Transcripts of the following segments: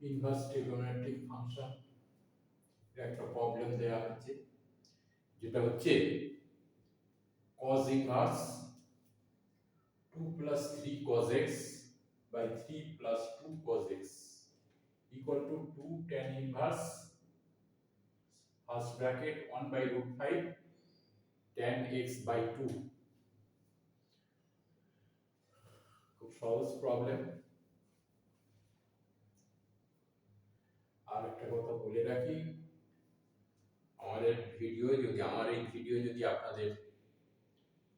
Inverse trigonometric function একটা problem দেওয়া হচ্ছে, যেটা হচ্ছে cos inverse 2 plus 3 cos x by 3 plus 2 cos x equal to 2 tan inverse first bracket 1 by root 5 tan x by 2। খুব সহজ problem. আর একটা কথা বলে রাখি, আমার এই ভিডিও যদি আপনাদের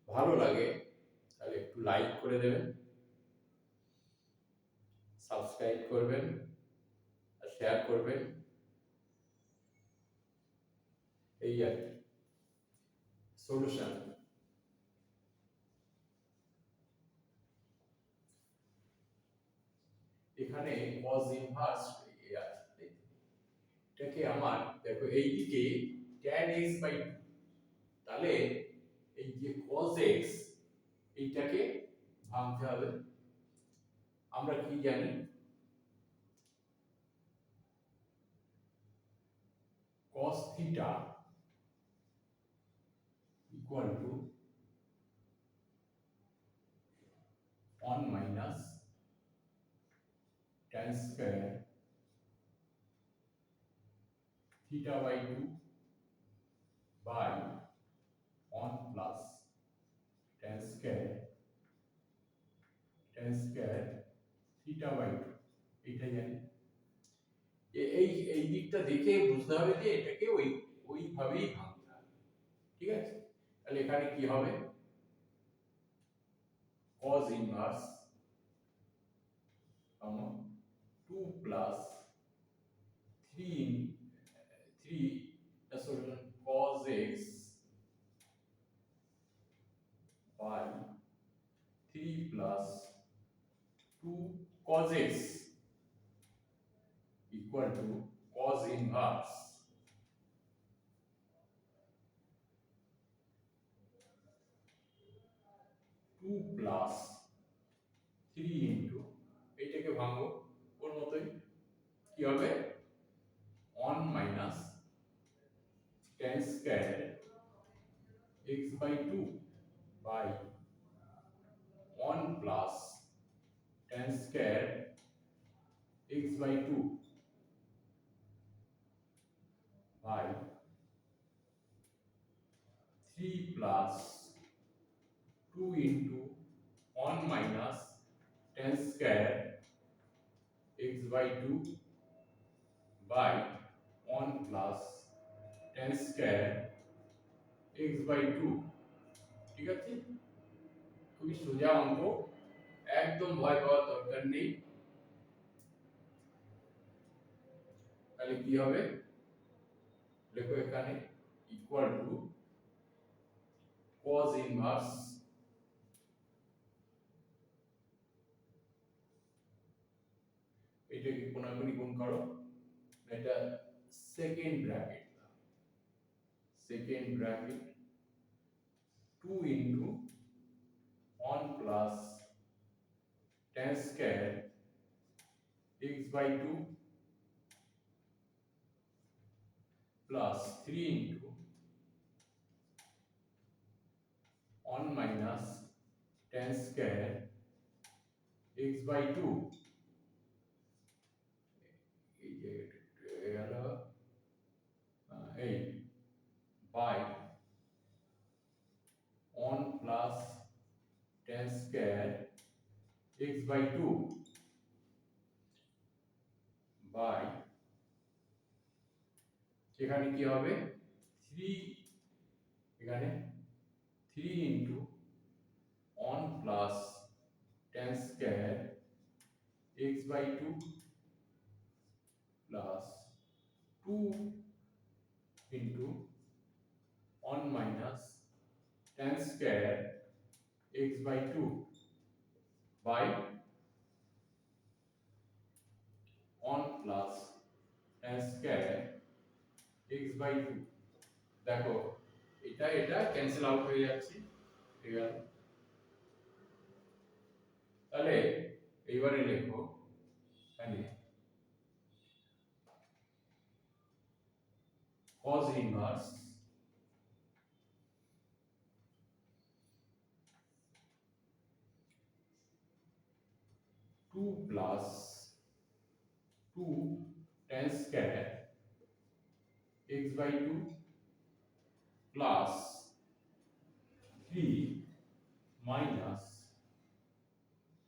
ভালো লাগে তাহলে একটু লাইক করে দেবেন, সাবস্ক্রাইব করবেন আর শেয়ার করবেন, এই আর কি। সলিউশন, এখানে cos ইনভার্স আছে, এটাকে আমার দেখো এইদিকে tan x বাই 2, তাহলে এই যে cos x এইটাকে ভাঙতে হবে। আমরা কি জানি, cos theta equal to 1 minus tan square theta by 2 by 1 plus tan square theta by 2, এটা জানি। এই এই দিকটা দেখে বুঝতে হবে যে এটাকে ওইভাবেই ভাঙতে হবে, ঠিক আছে? তাহলে এখানে কি হবে, cos inverse 2 plus 3 cos x by 3 plus 2 cos x equal to cos inverse 2 plus 3 into, এটাকে ভাঙবো ওর মতোই, কি হবে 1 minus tan square x by 2 by 1 plus tan square x by 2 by 3 plus 2 into 1 minus tan square x by 2 by 1 plus tan square x by 2, ঠিক আছে? খুবই সোজা অঙ্ক, একদম ভয় পাওয়ার দরকার নেই। তাহলে কি হবে, দেখো এখানে ইকুয়াল টু cos ইনভার্স, এটাকে কোনাকুনি গুণ করো, এটা second bracket 2 into 1 plus tan square x by 2 plus 3 into 1 minus tan square x by 2, এই যে গেল এই by 1 plus tan square x by 2 by, এখানে কি হবে 3, এখানে 3 into 1 plus tan square x by 2 plus 2 into 1 minus tan square x by 2 by 1 plus tan square x by 2। দেখো এটা ক্যান্সেল আউট হয়ে যাচ্ছে, ঠিক আছে? তাহলে এইবারে লেখো এখানে cos inverse 2 plus 2 tan square x by 2 plus 3 minus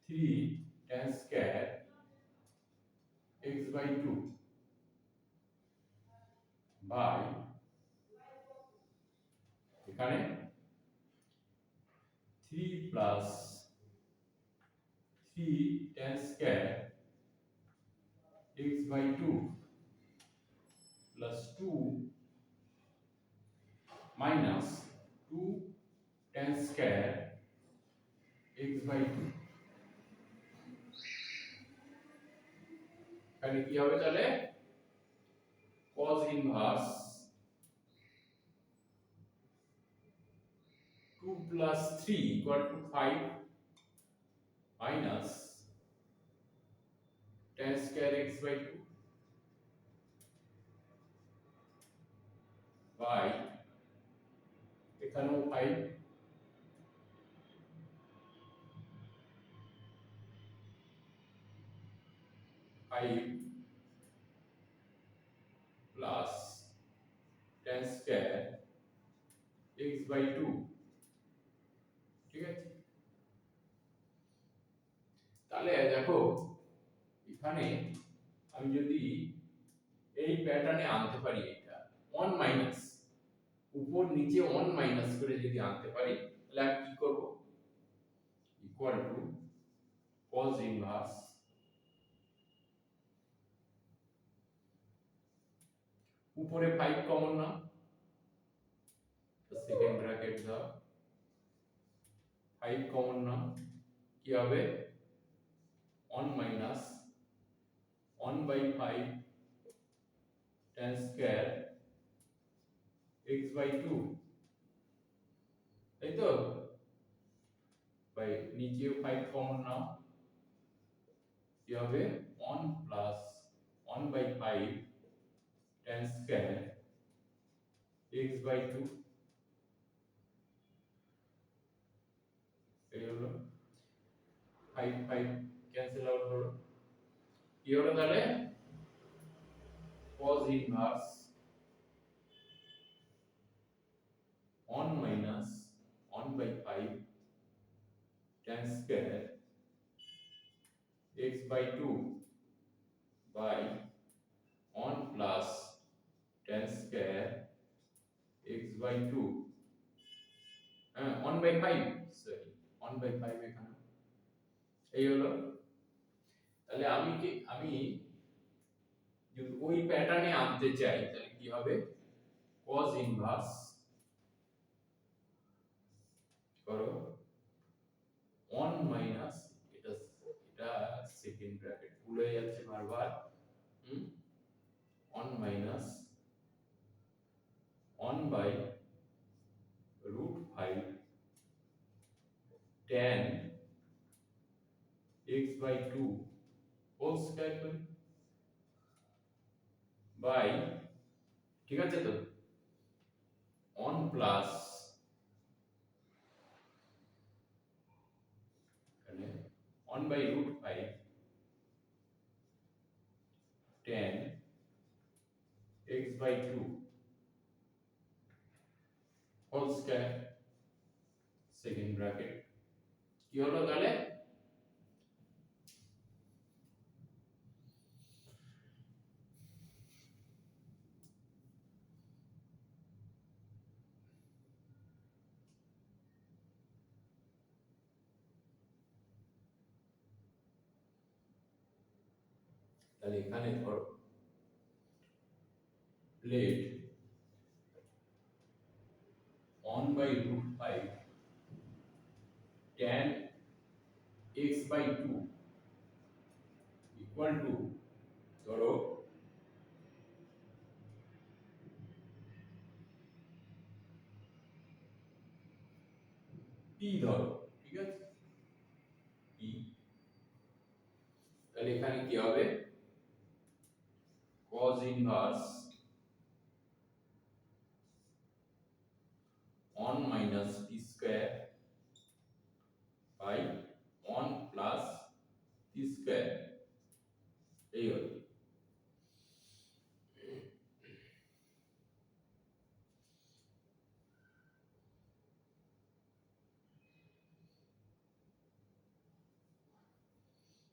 3 tan square x by 2 by এখানে 3 plus 3 tan square x by 2 plus 2 minus 2 tan square x by 2 এখানে কি হবে তাহলে cos inverse 2 plus 3 equal to 5 minus tan square x by 2 by এখানেও 5 plus tan square x by 2 ঠিক আছে তাহলে দেখো এখানে আমি যদি এই প্যাটার্নে আনতে পারি এটা 1 মাইনাস উপর নিচে 1 মাইনাস করে যদি আনতে পারি তাহলে আমি কি করব ইকুয়াল টু cos ইনভার্স উপরে 5 কমন না তো সেকেন্ড ব্র্যাকেট দাও 5 কমন না কি হবে 1 minus 1 by 5 tan square x by 2 তাই তো বাই নিচে 5 কমন নাও কি হবে 1 plus 1 by 5 tan square x by 2 এই হলো 5 5 ক্যান্সেল আউট হলো কি হলো তাহলে cos inverse 1 minus 1 by 5 tan square x by 2 by 1 plus tan square x by 2 1 by 5 sorry 1 by 5 এখানে এই হলো তাহলে আমি যদি ওই প্যাটার্নে আনতে চাই তাহলে কি হবে cos ইনভার্স করো 1 মাইনাস এটা এটা সেকেন্ড ব্র্যাকেট ভুলে যাচ্ছে বারবার 1 minus 1 by root 5 tan x by 2 whole square করি বাই ঠিক আছে তো 1 প্লাস এখানে 1 by root 5 tan x by 2 whole square second bracket কি হলো তাহলে তাহলে এখানে ধরো প্লেট 1 by root 5 tan x by 2 equal to ধরো p ধরো ঠিক আছে p তাহলে এখানে কি হবে cos inverse minus t square by 1 plus t square এই হলো।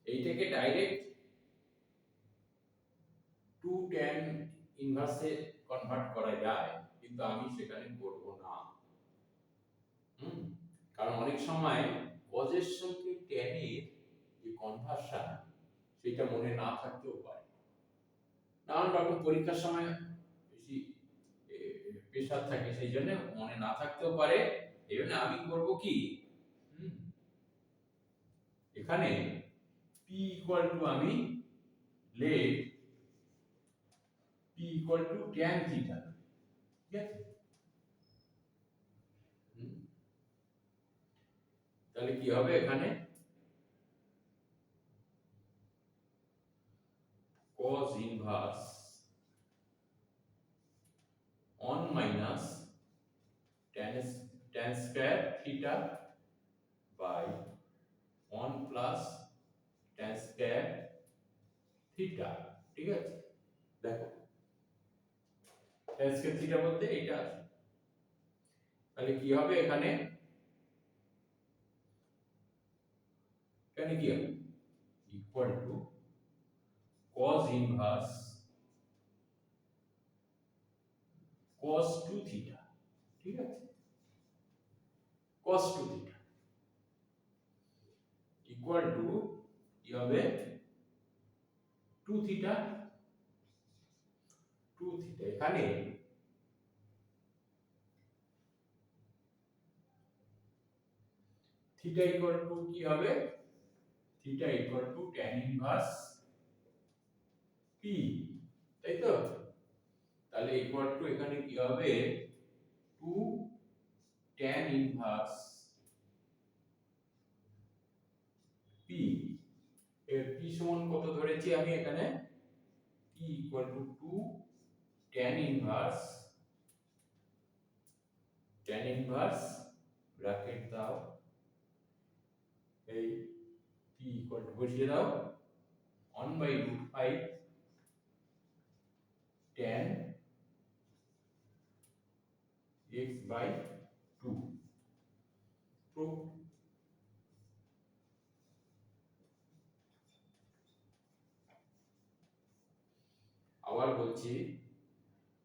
এইটাকে ডাইরেক্ট 2 tan ইনভার্সে কনভার্ট করা যায়, কিন্তু আমি সেখানে করব না। কারণ অনেক সময় cos-এর সঙ্গে tan-এর যে কনভার্সন সেটা মনে না থাকতেও পারে। নানান রকম পরীক্ষার সময় বেশি প্রেশার থাকে, সেই জন্য মনে না থাকতেও পারে। এই জন্য আমি করব কি, এখানে p ইকুয়াল টু আমি let p equal to tan theta, ঠিক আছে? তাহলে কি হবে এখানে cos inverse 1 minus tan square theta by 1 plus tan square theta, ঠিক আছে? দেখো tan স্কয়ার থিটা বলতে এটা আছে, তাহলে কি হবে এখানে কি হবে equal to cos inverse cos 2 theta, ঠিক আছে? cos 2 থিটা ইকুয়াল টু কি হবে 2 থিটা এখানে থিটা ইকুয়াল টু কি হবে, theta equal to tan inverse p, তাই তো? তাহলে ইকুয়াল টু এখানে কি হবে 2 tan ইনভার্স p, এর p সমান কত ধরেছি আমি এখানে, p equal two 2 tan inverse bracket দাও, এই p ইকুয়াল টু বসিয়ে দাও 1/5 tan x/2 প্রুফ। আবার বলছি,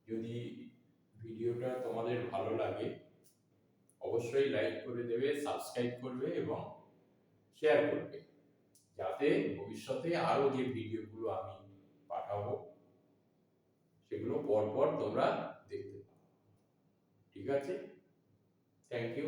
যদি ভিডিওটা তোমাদের ভালো লাগে অবশ্যই লাইক করে দেবে, সাবস্ক্রাইব করবে এবং শেয়ার করবে, যাতে ভবিষ্যতে আরো যে ভিডিওগুলো আমি পাঠাবো সেগুলো পরপর তোমরা দেখতে পাও, ঠিক আছে? Thank you.